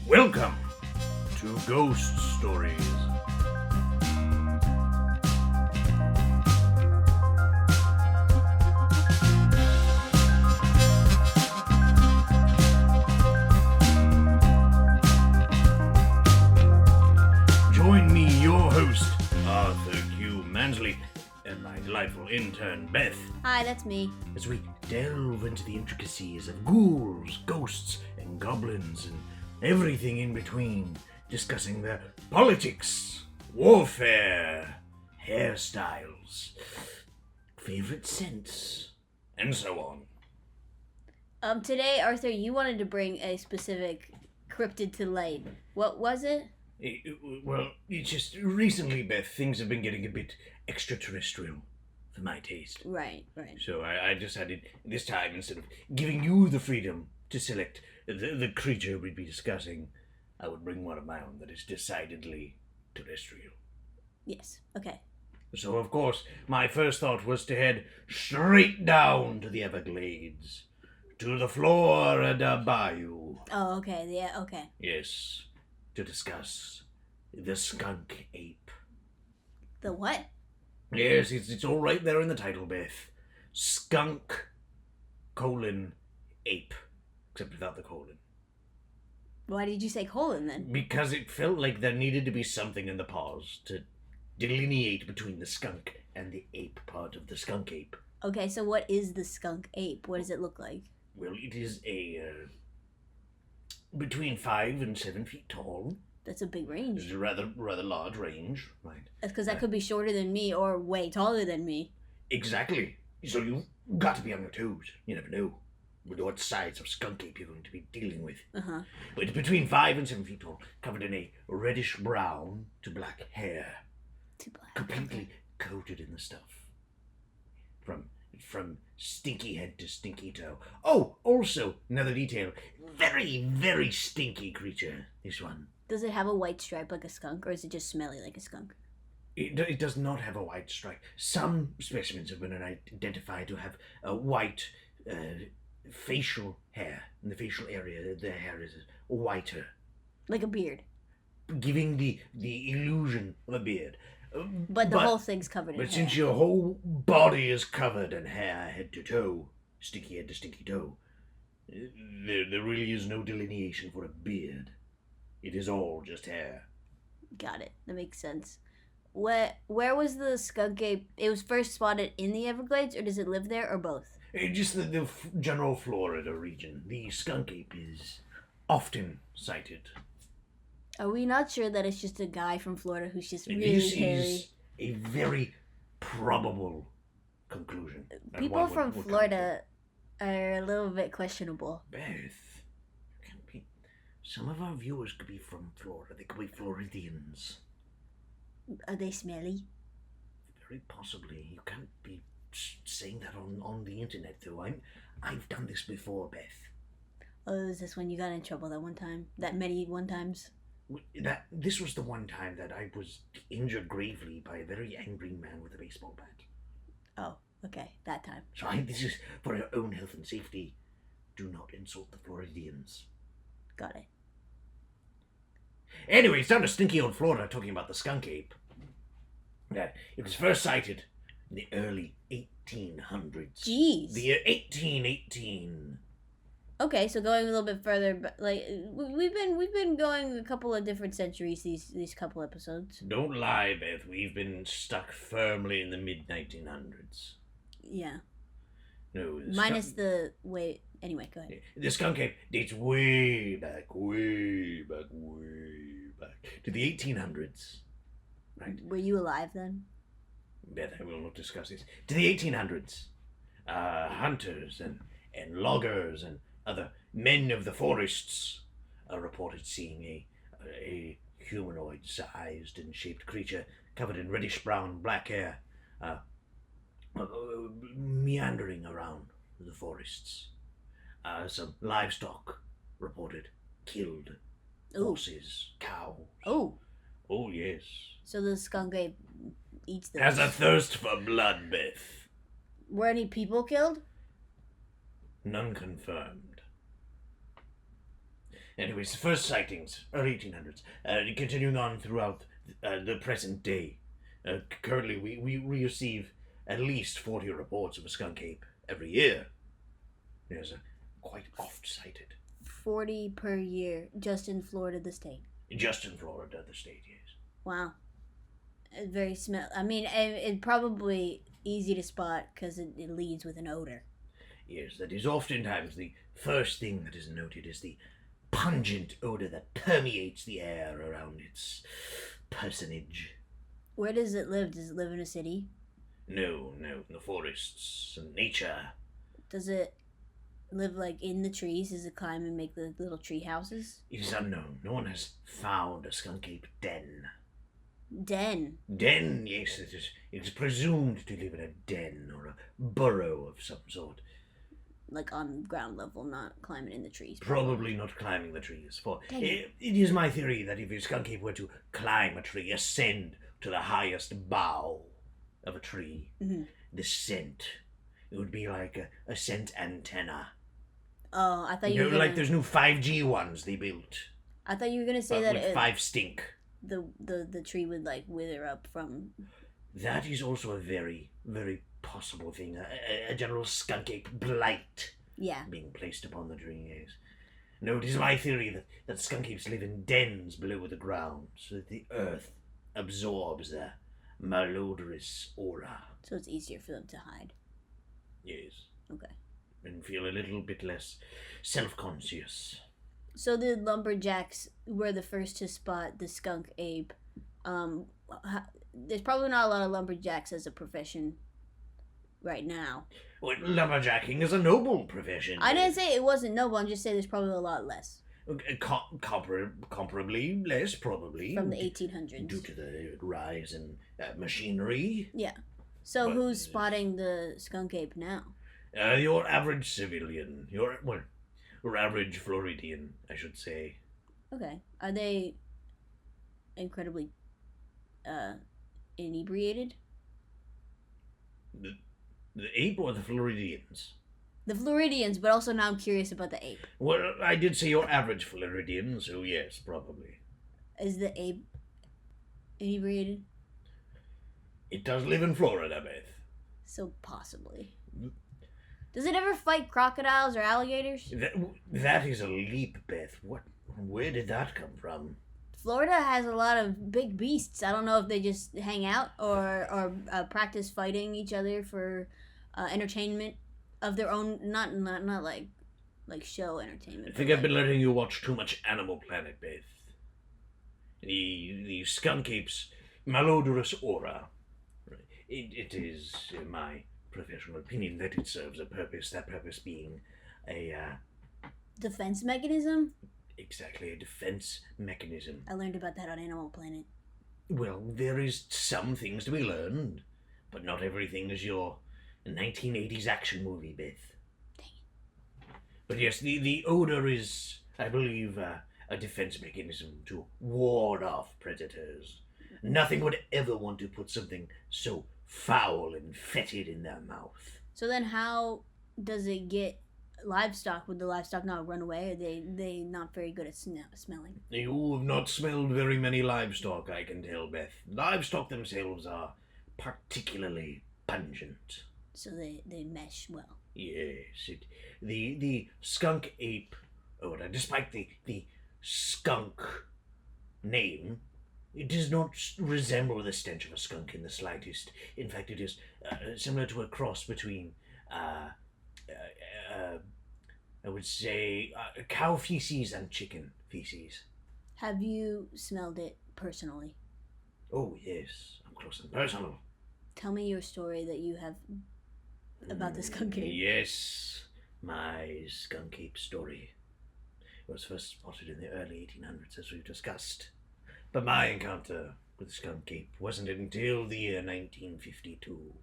Welcome to Ghost Stories. Join me, your host, Arthur Q. Mansley, and my delightful intern, Beth. Hi, that's me. As we delve into the intricacies of ghouls, ghosts, and goblins, and everything in between, discussing their politics, warfare, hairstyles, favorite scents, and so on. Today, Arthur, you wanted to bring a specific cryptid to light. What was it? Well, it's just recently, Beth, things have been getting a bit extraterrestrial for my taste. Right. So I decided this time, instead of giving you the freedom to select the creature we'd be discussing, I would bring one of my own that is decidedly terrestrial. Yes, okay. So, of course, my first thought was to head straight down to the Everglades, to the Florida Bayou. Oh, okay, yeah, okay. Yes, to discuss the skunk ape. The what? Yes, it's all right there in the title, Beth. Skunk, ape. Except without the colon. Why did you say colon then? Because it felt like there needed to be something in the pause to delineate between the skunk and the ape part of the skunk ape. Okay, so what is the skunk ape? What does it look like? Well, it is between 5 and 7 feet tall. That's a big range. It's a rather large range, right? That's because that could be shorter than me or way taller than me. Exactly. So you've got to be on your toes. You never know what size of skunk ape you're going to be dealing with. Uh-huh. But it's between 5 and 7 feet tall, covered in a reddish brown to black hair. Too black. Completely coated in the stuff. From stinky head to stinky toe. Oh, also, another detail. Very, very stinky creature, this one. Does it have a white stripe like a skunk, or is it just smelly like a skunk? It does not have a white stripe. Some specimens have been identified to have a white facial hair. In the facial area, the hair is whiter. Like a beard. Giving the illusion of a beard. But the whole thing's covered in hair. But since your whole body is covered in hair, head to toe, stinky head to stinky toe, there really is no delineation for a beard. It is all just hair. Got it. That makes sense. Where was the skunk ape? It was first spotted in the Everglades, or does it live there, or both? Just the general Florida region. The skunk ape is often sighted. Are we not sure that it's just a guy from Florida who's just really this hairy? Is a very probable conclusion. People from Florida are a little bit questionable. Beth, some of our viewers could be from Florida. They could be Floridians. Are they smelly? Very possibly. You can't be saying that on the internet, though. I've done this before, Beth. Oh, is this when you got in trouble that one time? That many one times? This was the one time that I was injured gravely by a very angry man with a baseball bat. Oh, okay, that time. So this is for our own health and safety. Do not insult the Floridians. Got it. Anyway, it's down to stinky old Florida talking about the skunk ape. It was first sighted in the early 1800s. Jeez. The year 1818. Okay, so going a little bit further, but like we've been going a couple of different centuries these couple episodes. Don't lie, Beth. We've been stuck firmly in the mid-1900s. Yeah. No. Minus the way. Anyway, go ahead. The skunk ape dates way back to the 1800s. Right. Were you alive then? Beth, I will not discuss this. To the 1800s, hunters and loggers and other men of the forests are reported seeing a humanoid-sized and shaped creature covered in reddish-brown black hair, meandering around the forests. Some livestock reported killed. Ooh. Horses, cows. Oh, yes. so the skunk ape eats them. Has a thirst for blood, Beth. Were any people killed? None confirmed. Anyways, the first sightings, early 1800s, continuing on throughout the present day. Currently, we receive at least 40 reports of a skunk ape every year. There's quite oft-sighted. 40 per year, just in Florida, the state. Just in Florida, the state, yes. Wow. Very smell. I mean, it probably easy to spot because it leads with an odor. Yes, that is oftentimes the first thing that is noted is the pungent odor that permeates the air around its personage. Where does it live? Does it live in a city? No, in the forests and nature. Does it live like in the trees? Does it climb and make the little tree houses? It is unknown. No one has found a skunk ape den. Den? Den, yes, it is presumed to live in a den or a burrow of some sort. Like on ground level, not climbing in the trees. Probably not climbing the trees, for it is my theory that if a skunk ape were to climb a tree, ascend to the highest bough of a tree, the scent, it would be like a scent antenna. Oh, I thought you were gonna... like those new 5G ones they built. I thought you were gonna say that with 5 stink. The tree would like wither up from... That is also a very, very possible thing. A general skunk ape blight. Yeah. Being placed upon the tree, yes. No, it is my theory that skunk apes live in dens below the ground, so that the earth absorbs their malodorous aura. So it's easier for them to hide. Yes. Okay. And feel a little bit less self-conscious. So the lumberjacks were the first to spot the skunk ape. There's probably not a lot of lumberjacks as a profession right now. Well, lumberjacking is a noble profession. I didn't say it wasn't noble. I'm just saying there's probably a lot less. Comparably less, probably. From the 1800s. Due to the rise in machinery. Yeah. So who's spotting the skunk ape now? Your average civilian. Your average Floridian, I should say. Okay. Are they incredibly inebriated? The ape or the Floridians? The Floridians, but also now I'm curious about the ape. Well, I did say your average Floridian, so yes, probably. Is the ape inebriated? It does live in Florida, Beth. So possibly. Does it ever fight crocodiles or alligators? That is a leap, Beth. Where did that come from? Florida has a lot of big beasts. I don't know if they just hang out or practice fighting each other for entertainment of their own. Not like show entertainment. I think I've been letting you watch too much Animal Planet, Beth. The skunk ape's malodorous aura. It is, in my professional opinion, that it serves a purpose. That purpose being a defense mechanism. Exactly, a defense mechanism. I learned about that on Animal Planet. Well, there is some things to be learned, but not everything is your 1980s action movie, Beth. Dang it. But yes, the odor is, I believe, a defense mechanism to ward off predators. Nothing would ever want to put something so foul and fetid in their mouth. So then how does it get livestock? Would the livestock not run away? Are they not very good at smelling? You have not smelled very many livestock, I can tell, Beth. Livestock themselves are particularly pungent. So they mesh well. Yes, the skunk ape odor, despite the skunk name, it does not resemble the stench of a skunk in the slightest. In fact, it is similar to a cross between, I would say, cow feces and chicken feces. Have you smelled it personally? Oh, yes. Up close and personal. Tell me your story that you have about the skunk ape. Yes, my skunk ape story. It was first spotted in the early 1800s, as we've discussed. But my encounter with the skunk ape wasn't until the year 1952.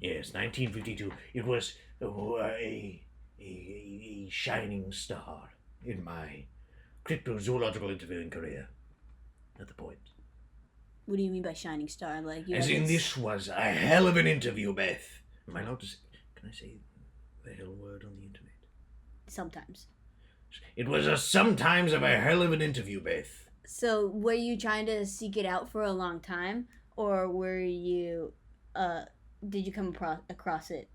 Yes, 1952. It was a shining star in my cryptozoological interviewing career at the point. What do you mean by shining star? Like you? As in, this was a hell of an interview, Beth. Am I allowed to say? Can I say the hell word on the internet? Sometimes. It was sometimes of a hell of an interview, Beth. So were you trying to seek it out for a long time, or were you, did you come across it?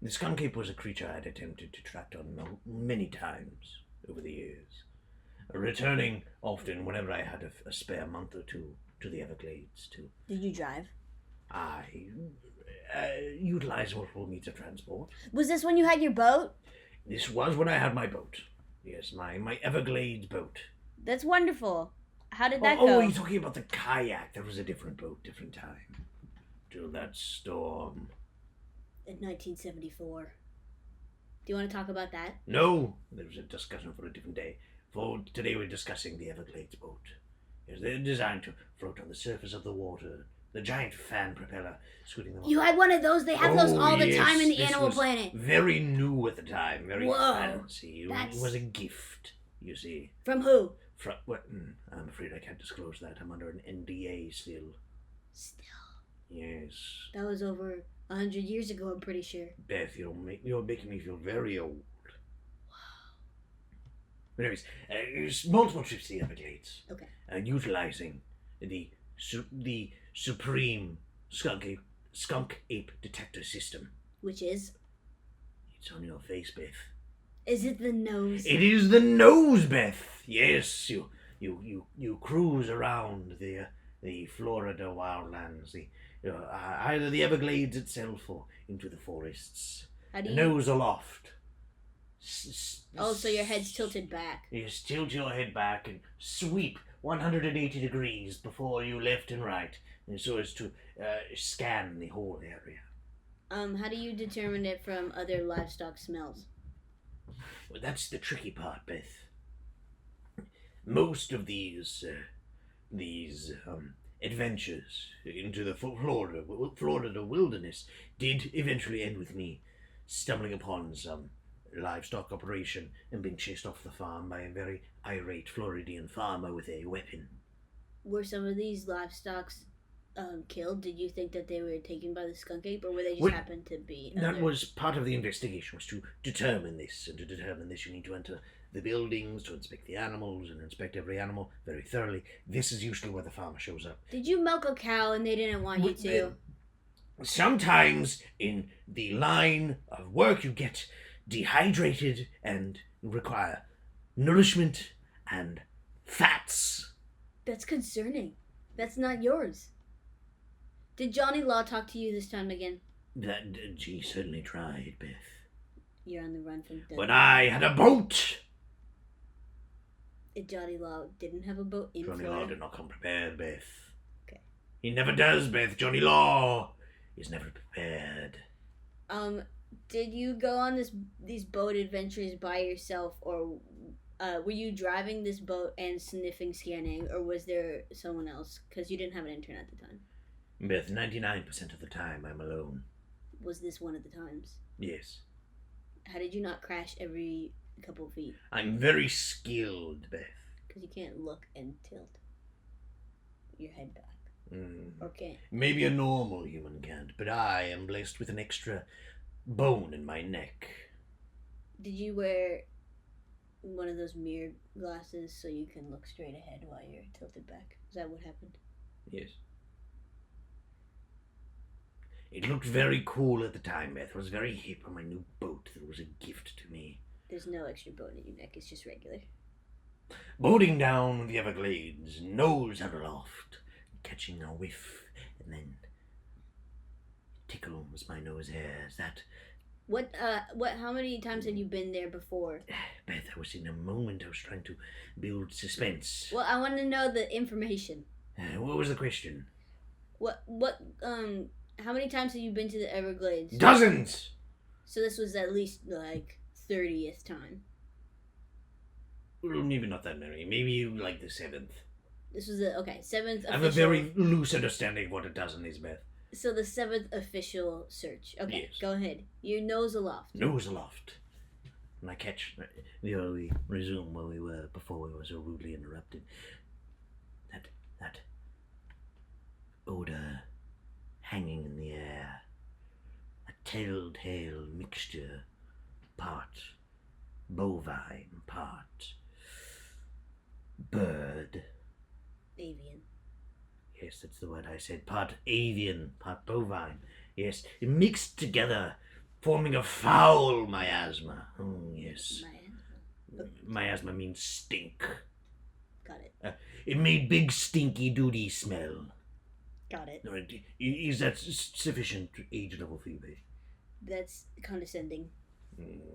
The skunk ape was a creature I'd attempted to track down many times over the years, returning often whenever I had a spare month or two to the Everglades to... Did you drive? I utilize multiple means of transport. Was this when you had your boat? This was when I had my boat. Yes, my Everglades boat. That's wonderful. How did that Oh, go? are you talking about the kayak? That was a different boat, different time. Till that storm. In 1974. Do you want to talk about that? No, there was a discussion for a different day. For today we're discussing the Everglades boat. Yes, they're designed to float on the surface of the water. The giant fan propeller scooting them up. You had one of those? They have those all the time in the this Animal was Planet. Very new at the time, very Whoa, fancy. It was a gift, you see. From who? Well, I'm afraid I can't disclose that. I'm under an NDA still. Still. Yes. That was over 100 years ago, I'm pretty sure. Beth, you're making me feel very old. But anyways, there's multiple trips to the Everglades. Okay. Utilizing the supreme skunk ape detector system. Which is? It's on your face, Beth. Is it the nose? It is the nose, Beth. Yes, you cruise around the Florida wildlands, either the Everglades itself or into the forests. How do you... Nose aloft. So your head's tilted back. You tilt your head back and sweep 180 degrees before you left and right, and so as to scan the whole area. How do you determine it from other livestock smells? Well, that's the tricky part, Beth. Most of these adventures into the Florida wilderness did eventually end with me stumbling upon some livestock operation and being chased off the farm by a very irate Floridian farmer with a weapon. Were some of these livestock killed? Did you think that they were taken by the skunk ape, or were they just happened to be? That was part of the investigation, was to determine this, and to determine this you need to enter the buildings to inspect the animals and inspect every animal very thoroughly. This is usually where the farmer shows up. Did you milk a cow and they didn't want you to? Sometimes in the line of work you get dehydrated and require nourishment and fats. That's concerning. That's not yours. Did Johnny Law talk to you this time again? He certainly tried, Beth. You're on the run from death. When I had a boat! Johnny Law didn't have a boat in Johnny Florida? Law did not come prepared, Beth. Okay. He never does, Beth. Johnny Law is never prepared. Did you go on these boat adventures by yourself, or were you driving this boat and scanning, or was there someone else? Because you didn't have an intern at the time. Beth, 99% of the time I'm alone. Was this one of the times? Yes. How did you not crash every couple feet? I'm very skilled, Beth. Because you can't look and tilt your head back. Or can't. Maybe a normal human can't, but I am blessed with an extra bone in my neck. Did you wear one of those mirror glasses so you can look straight ahead while you're tilted back? Is that what happened? Yes. It looked very cool at the time, Beth. It was very hip on my new boat that was a gift to me. There's no extra bone in your neck, it's just regular. Boating down the Everglades, nose out aloft, catching a whiff, and then tickles my nose hairs. How many times have you been there before? Beth, I was in a moment. I was trying to build suspense. Well, I want to know the information. What was the question? How many times have you been to the Everglades? Dozens! So this was at least, 30th time. Well, maybe not that many. Maybe like the 7th. This was the 7th official... I have a very loose understanding of what a dozen is, Beth. So the 7th official search. Okay, yes. Go ahead. Your nose aloft. Nose aloft. And I catch... We resume where we were before we were so rudely interrupted. That odor hanging in the air. A telltale mixture. Part bovine, part bird. Avian. Yes, that's the word I said. Part avian, part bovine. Yes, mixed together, forming a foul miasma. Oh, yes. Miasma means stink. Got it. It made big stinky doody smell. Got it. Is that sufficient age level for you, Beth? That's condescending.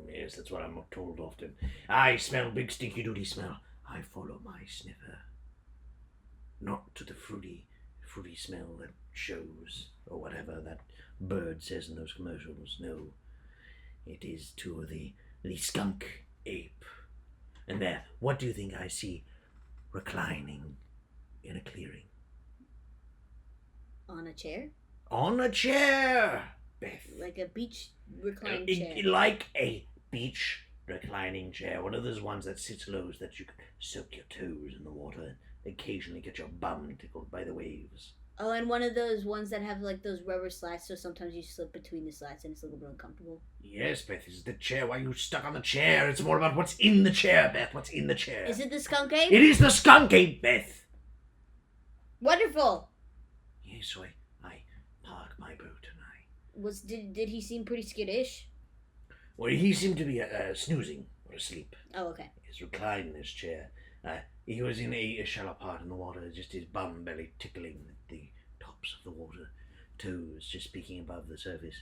Yes, that's what I'm told often. I smell big stinky doody smell. I follow my sniffer. Not to the fruity smell that shows, or whatever that bird says in those commercials. No, it is to the skunk ape. And there, what do you think I see reclining in a clearing? On a chair? On a chair, Beth. Like a beach reclining chair. Like a beach reclining chair. One of those ones that sits low so that you can soak your toes in the water and occasionally get your bum tickled by the waves. Oh, and one of those ones that have like those rubber slats, so sometimes you slip between the slats and it's a little bit uncomfortable. Yes, Beth, this is the chair. Why are you stuck on the chair? It's more about what's in the chair, Beth. What's in the chair? Is it the skunk ape? It is the skunk ape, Beth. Wonderful. Yes, so I park my boat and Did he seem pretty skittish? Well, he seemed to be snoozing or asleep. Oh, okay. He's reclined in his chair. He was in a shallow part in the water, just his bum belly tickling the tops of the water, toes just peeking above the surface.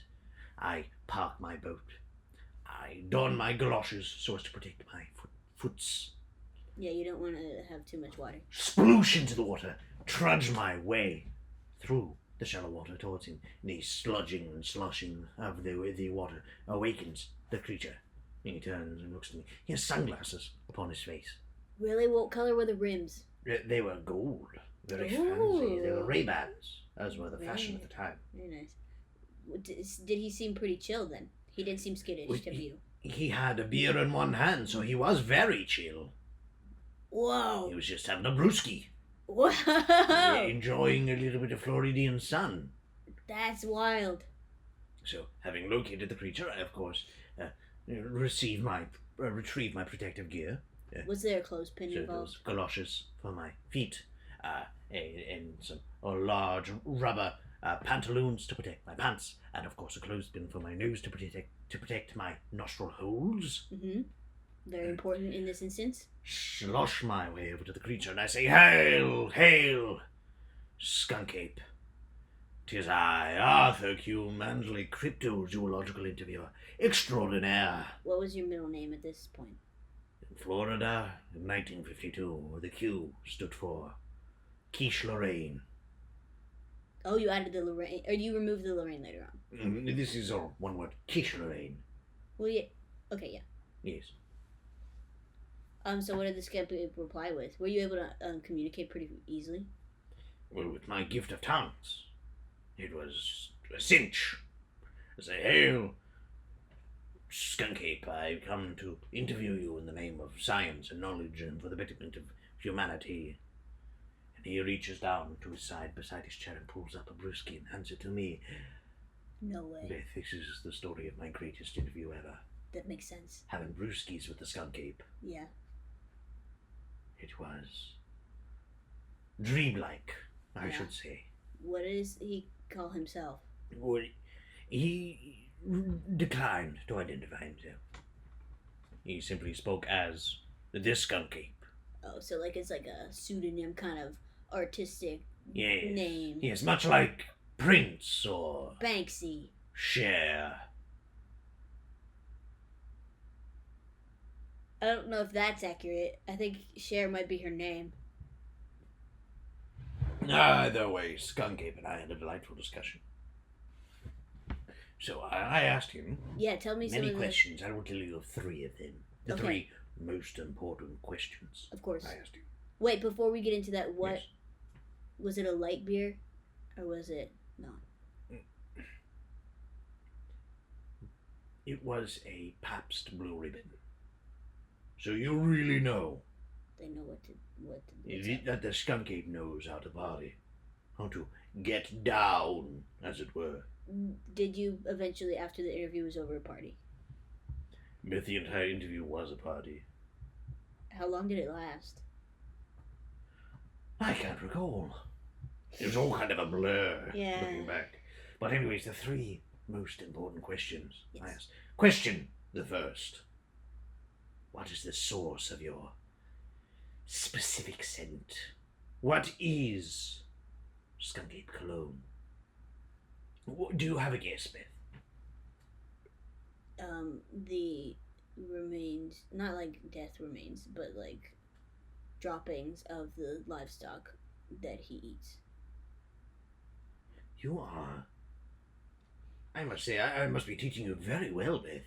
I park my boat. I don my galoshes so as to protect my foots. Yeah, you don't want to have too much water. Sploosh into the water, trudge my way through the shallow water towards him. The sludging and sloshing of the water awakens the creature. He turns and looks at me. He has sunglasses upon his face. Really? What color were the rims? They were gold. Very Ooh. fancy. They were Ray-Bans, as were the fashion at the time. Very nice. Did he seem pretty chill then? He didn't seem skittish to you. He had a beer in one hand, so he was very chill. Whoa. He was just having a brewski. Whoa. Enjoying a little bit of Floridian sun. That's wild. So, having located the creature, I, of course, retrieve my protective gear. Was there a clothespin So involved? those galoshes for my feet, and some large rubber pantaloons to protect my pants, and of course a clothespin for my nose to protect my nostril holes. Mm-hmm. Very important in this instance. Slosh my way over to the creature, and I say, "Hail, hail, skunk ape! 'Tis I, Arthur Q. Mansley, cryptozoological interviewer extraordinaire. What was your middle name at this point? In Florida, in 1952, the Q stood for Quiche Lorraine. Oh, you added the Lorraine, or you removed the Lorraine later on? This is all one word, Quiche Lorraine. Well, yeah. Okay, yeah. Yes. So what did the skunk ape reply with? Were you able to communicate pretty easily? Well, with my gift of tongues, it was a cinch. I say, "Hail, skunk ape, I've come to interview you in the name of science and knowledge and for the betterment of humanity." And he reaches down to his side beside his chair and pulls up a brewski and hands it to me. No way. Beth, this is the story of my greatest interview ever. That makes sense. Having brewskis with the skunk ape. Yeah. It was dreamlike, I should say. What does he call himself? Well, he declined to identify himself. He simply spoke as the skunk ape. Oh, so like it's like a pseudonym kind of artistic Yes. name. Yes, much like Prince or Banksy. Cher. I don't know if that's accurate. I think Cher might be her name. Either way, Skunk Ape and I had a delightful discussion. So I asked him Yeah, tell me many some of questions. I will tell you of three of them. The Okay. three most important questions Of course. I asked him. Wait, before we get into that, what Yes. was it? A light beer, or was it not? It was a Pabst Blue Ribbon. So you really know They know what to that the Skunk Ape knows how to party, how to get down, as it were. Did you eventually, after the interview was over, party? But the entire interview was a party. How long did it last? I can't recall. It was all kind of a blur Yeah. looking back. But anyways, the three most important questions I Yes. asked. Question the first. What is the source of your specific scent? What is Skunk Ape cologne? Do you have a guess, Beth? The remains, not like death remains, but like droppings of the livestock that he eats. You are. I must say, I must be teaching you very well, Beth.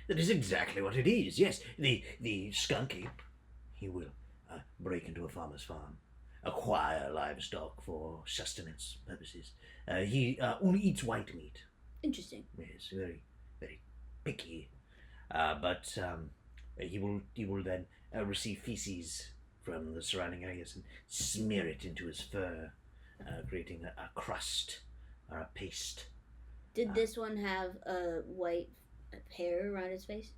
That is exactly what it is. Yes, the skunk ape, he will break into a farmer's farm, acquire livestock for sustenance purposes. He only eats white meat. Interesting. Yes, very, very picky. But he will then receive feces from the surrounding areas and smear it into his fur, creating a crust or a paste. Did this one have a white hair around his face?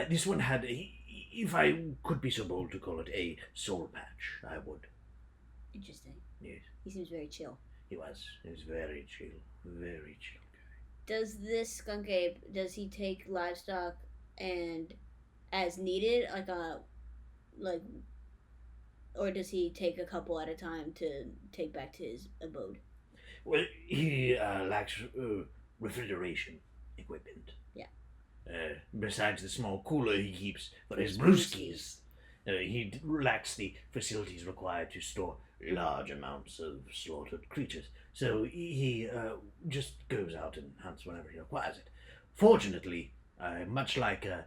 This one had, if I could be so bold to call it, a soul patch, I would. Interesting. Yes, He seems very chill. he was. He was very chill. Very chill. Does this skunk ape, does he take livestock and as needed, like, or does he take a couple at a time to take back to his abode? Well, he lacks refrigeration equipment. Yeah. Besides the small cooler he keeps for his brewskis, he lacks the facilities required to store large amounts of slaughtered creatures. So he just goes out and hunts whenever he requires it. Fortunately, much like an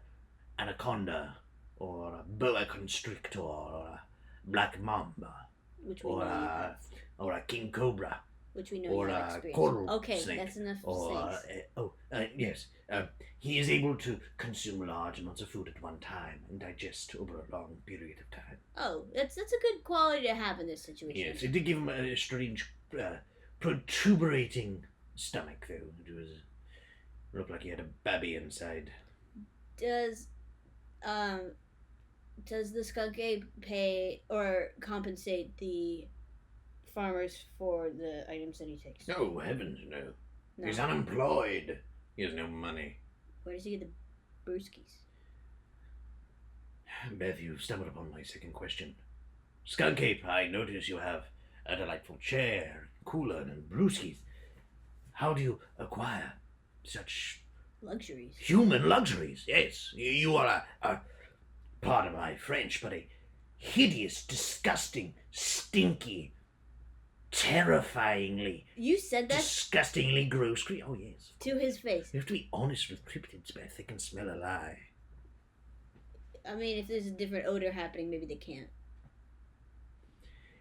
anaconda or a boa constrictor or a black mamba Which we or know you have. or a king cobra Which we know or you have a experience. coral Okay, snake, that's enough or snakes. yes, he is able to consume large amounts of food at one time and digest over a long period of time. Oh, that's a good quality to have in this situation. Yes, it did give him a strange protuberating stomach, though. It was looked like he had a babby inside. Does the skunk ape pay or compensate the farmers for the items that he takes? Oh heavens, no! No. He's unemployed. He has no money. Where does he get the brewskis? Beth, you've stumbled upon my second question. Skunk Ape, I notice you have a delightful chair, cooler, and brewskis. How do you acquire such Luxuries. human luxuries? Yes, you are a pardon my French, but a hideous, disgusting, stinky, terrifyingly, You said that disgustingly gross creature. Oh, yes. to his face. You have to be honest with cryptids, Beth. They can smell a lie. I mean, if there's a different odor happening, maybe they can't.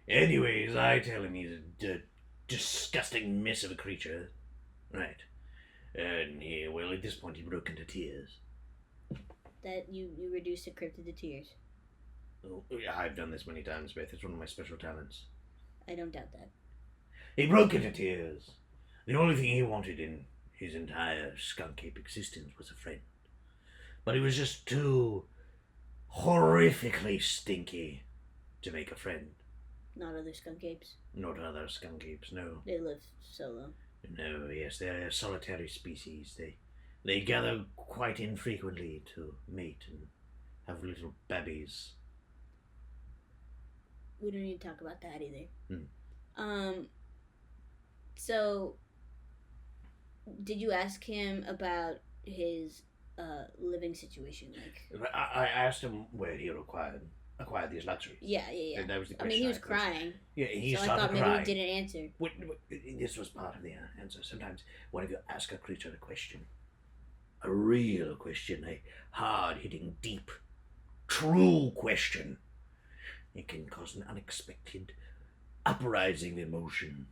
Anyways, I tell him he's a disgusting mess of a creature. Right. And he, well, at this point, he broke into tears. That you reduced a cryptid to tears. Oh, I've done this many times, Beth. It's one of my special talents. I don't doubt that. He broke into tears. The only thing he wanted in his entire skunk ape existence was a friend. But he was just too horrifically stinky to make a friend. Not other skunk apes. Not other skunk apes, no. They live solo. No, yes, they're a solitary species. They gather quite infrequently to mate and have little babbies. We don't need to talk about that either. Hmm. So, did you ask him about his living situation? Like, I asked him where he acquired these luxuries. yeah. And that was the I mean, question he was posed. crying, Yeah, he so I started thought maybe crying. he didn't answer. This was part of the answer. Sometimes whenever you ask a creature a question, a real question, a hard-hitting, deep, true question, it can cause an unexpected uprising of emotion.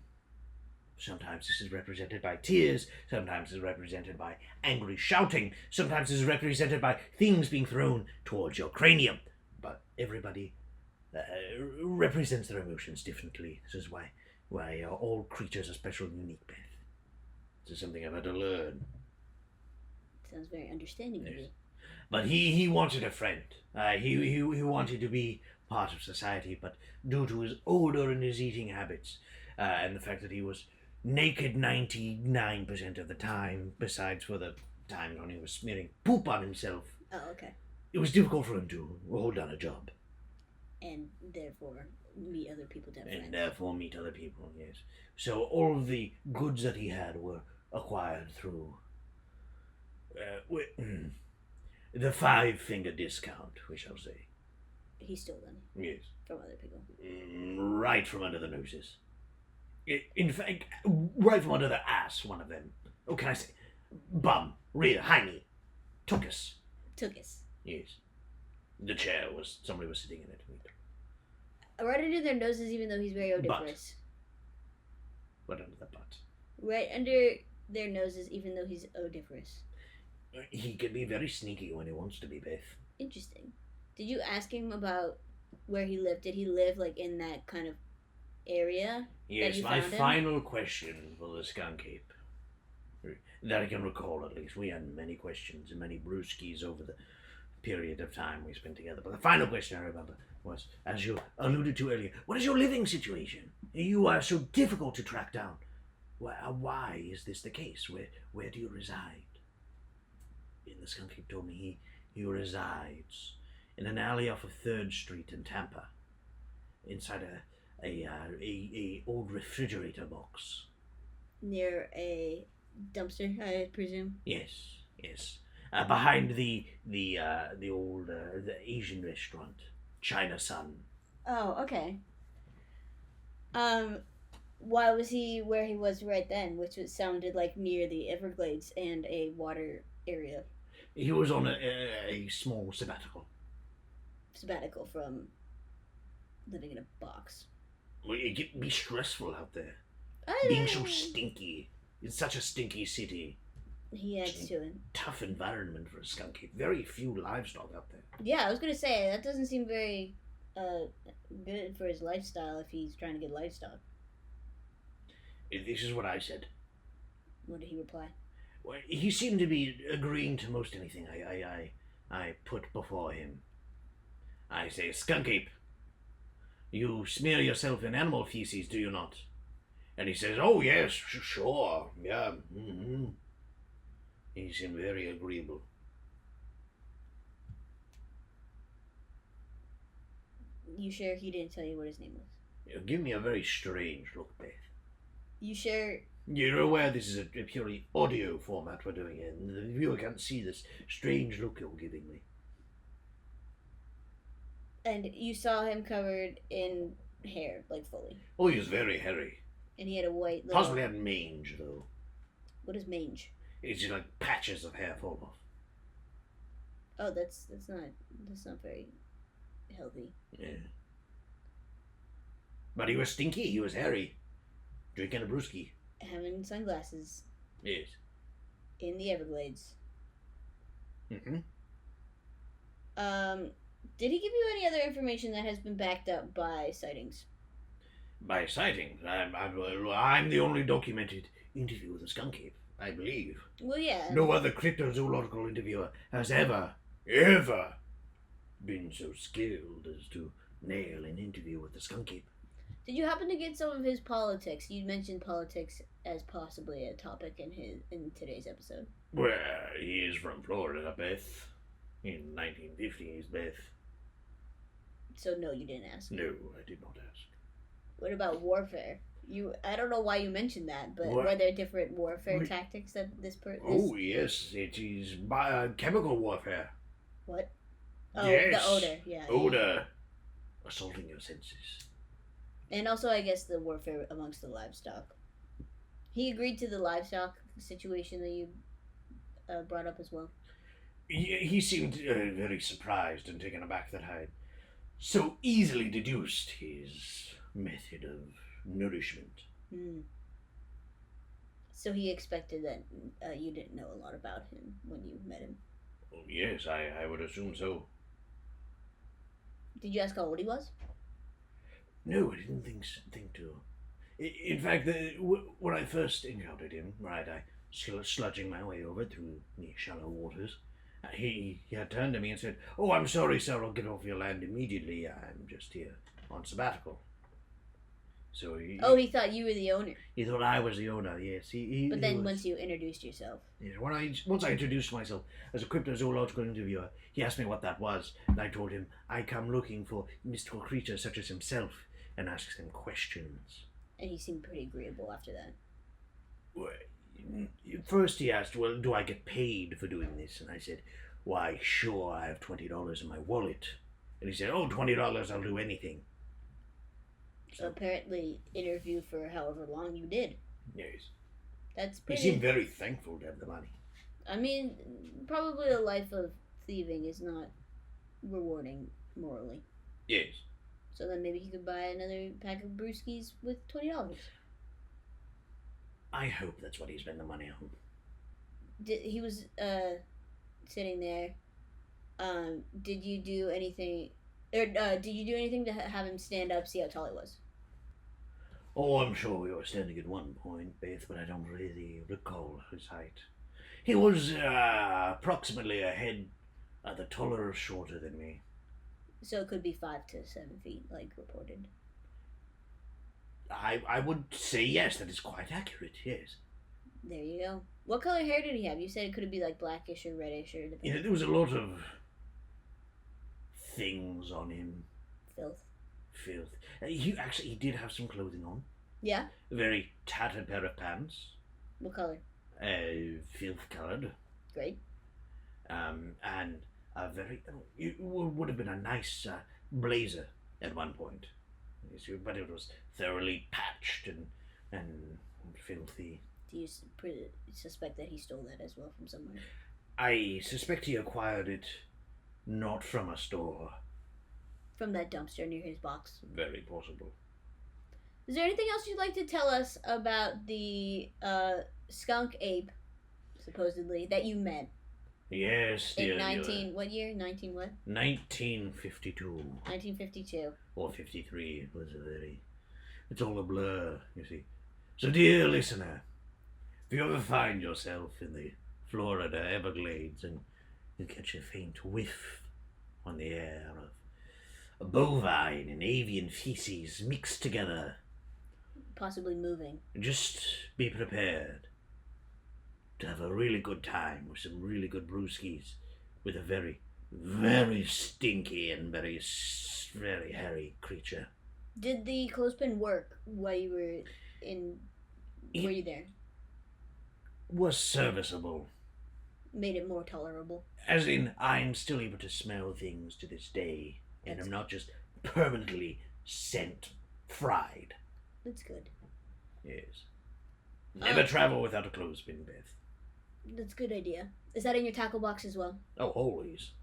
Sometimes this is represented by tears, sometimes it's represented by angry shouting, sometimes it's represented by things being thrown towards your cranium. But everybody represents their emotions differently. This is why all creatures are special and unique, Beth. This is something I've had to learn. Sounds very understanding of Yes. you. But he wanted a friend. He wanted to be part of society, but due to his odor and his eating habits, and the fact that he was naked 99% of the time, besides for the times when he was smearing poop on himself, Oh, okay. it was difficult for him to hold down a job. And therefore meet other people to have And friends. therefore meet other people, yes. So all of the goods that he had were acquired through the 5-finger discount, we shall say. He stole them Yes. from other people. Right from under the noses. In fact, right from under the ass, one of them. Oh, can I say? Bum, rear, hiney, took us. Took us. Yes. The chair was, somebody was sitting in it. Right under their noses, even though he's very odoriferous. Right under the butt. Right under their noses, even though he's odoriferous. He can be very sneaky when he wants to be, Beth. Interesting. Did you ask him about where he lived? Did he live like in that kind of area? Yes, my final question for the Skunk Ape, that I can recall at least. We had many questions and many brewskis over the period of time we spent together. But the final question I remember was, as you alluded to earlier, what is your living situation? You are so difficult to track down. Why is this the case? Where do you reside? And the Skunk Ape told me he resides in an alley off of 3rd Street in Tampa, inside a old refrigerator box. Near a dumpster, I presume. Yes. Behind the old the Asian restaurant, China Sun. Oh, okay. Why was he where he was right then, which sounded like near the Everglades and a water area? He was on a small sabbatical. Sabbatical from living in a box. Well, it can be stressful out there. Being so stinky. It's such a stinky city. He adds to it. Tough environment for a skunk ape. Very few livestock out there. Yeah, I was gonna say that doesn't seem very good for his lifestyle if he's trying to get livestock. This is what I said. What did he reply? Well, he seemed to be agreeing to most anything I put before him. I say, Skunk Ape, you smear yourself in animal feces, do you not? And he says, oh yes, sure, yeah. Mm-hmm. He seemed very agreeable. You sure he didn't tell you what his name was? You give me a very strange look, Beth. You sure? You're aware this is a purely audio format we're doing it, and the viewer can't see this strange look you're giving me. And you saw him covered in hair, like fully. Oh, he was very hairy. And he had a white little... Possibly had mange, though. What is mange? It's just like patches of hair fall off. Oh, that's not very healthy. Yeah. But he was stinky, he was hairy. Drinking a brewski. Having sunglasses. Yes. In the Everglades. Mm-hmm. Did he give you any other information that has been backed up by sightings? By sightings? I'm the only documented interview with a skunk ape, I believe. Well, yeah. No other cryptozoological interviewer has ever been so skilled as to nail an interview with the skunk ape. Did you happen to get some of his politics? You mentioned politics as possibly a topic in today's episode. Well, he is from Florida, Beth. In 1950s, Beth. So no, you didn't ask. No, I did not ask. What about warfare? I don't know why you mentioned that, but What? were there different warfare tactics that this Oh, yes, it is chemical warfare. What? Oh, yes. the odor, yeah. Odor. Assaulting your senses. And also, I guess, the warfare amongst the livestock. He agreed to the livestock situation that you brought up as well. He seemed very surprised and taken aback that I had so easily deduced his method of nourishment. Hmm. So he expected that you didn't know a lot about him when you met him. Oh, yes, I would assume so. Did you ask how old he was? No, I didn't think to. In fact, when I first encountered him, right, I sludging my way over through the shallow waters, He had turned to me and said, "Oh, I'm sorry, sir, I'll get off your land immediately. I'm just here on sabbatical." So He thought you were the owner. He thought I was the owner, yes. But then once you introduced yourself. Yeah, once I introduced myself as a cryptozoological interviewer, he asked me what that was, and I told him I come looking for mystical creatures such as himself and asked him questions. And he seemed pretty agreeable after that. Well, first he asked, "Well, do I get paid for doing this?" And I said, "Why, sure, I have $20 in my wallet." And he said, "Oh, $20, I'll do anything." So apparently interview for however long you did. Yes. That's pretty... He seemed very thankful to have the money. I mean, probably a life of thieving is not rewarding morally. Yes. So then maybe he could buy another pack of brewskis with $20. I hope that's what he spent the money on. He was sitting there. Did you do anything... Or did you do anything to have him stand up, see how tall he was? Oh, I'm sure we were standing at one point, Beth, but I don't really recall his height. He was approximately a head either taller or shorter than me. So it could be 5 to 7 feet, like reported. I would say yes, that is quite accurate, yes. There you go. What color hair did he have? You said it could be like blackish or reddish or... Yeah, there was a lot of things on him. Filth. He did have some clothing on. Yeah? A very tattered pair of pants. What color? Filth coloured. Great. And a very... It would have been a nice blazer at one point. But it was thoroughly patched and filthy. Do you suspect that he stole that as well from somewhere? I suspect he acquired it not from a store. From that dumpster near his box? Very possible. Is there anything else you'd like to tell us about the skunk ape, supposedly, that you met? Yes, dear. What year? 19 what? 1952. 1952. Or 53. It's all a blur, you see. So, dear listener, if you ever find yourself in the Florida Everglades and you catch a faint whiff on the air of a bovine and avian feces mixed together, possibly moving, just be prepared to have a really good time with some really good brewskis with a very, very stinky and very, very hairy creature. Did the clothespin work while you were were you there? Was serviceable. Made it more tolerable. As in, I'm still able to smell things to this day, and I'm not just permanently fried. That's good. Yes. Never travel without a clothespin, Beth. That's a good idea. Is that in your tackle box as well? Oh, always.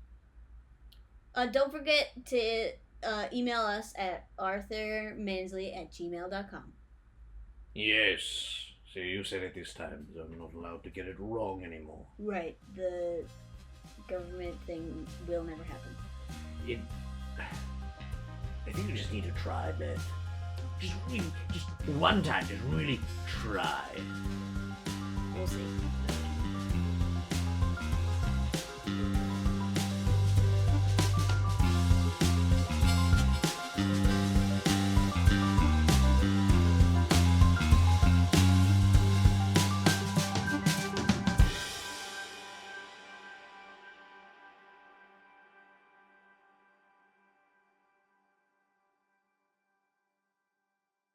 Don't forget to email us at arthurmansley@gmail.com. Yes. See, you said it this time, so I'm not allowed to get it wrong anymore. Right. The government thing will never happen. I think you just need to try, Beth. Just one time, just really try. We'll see.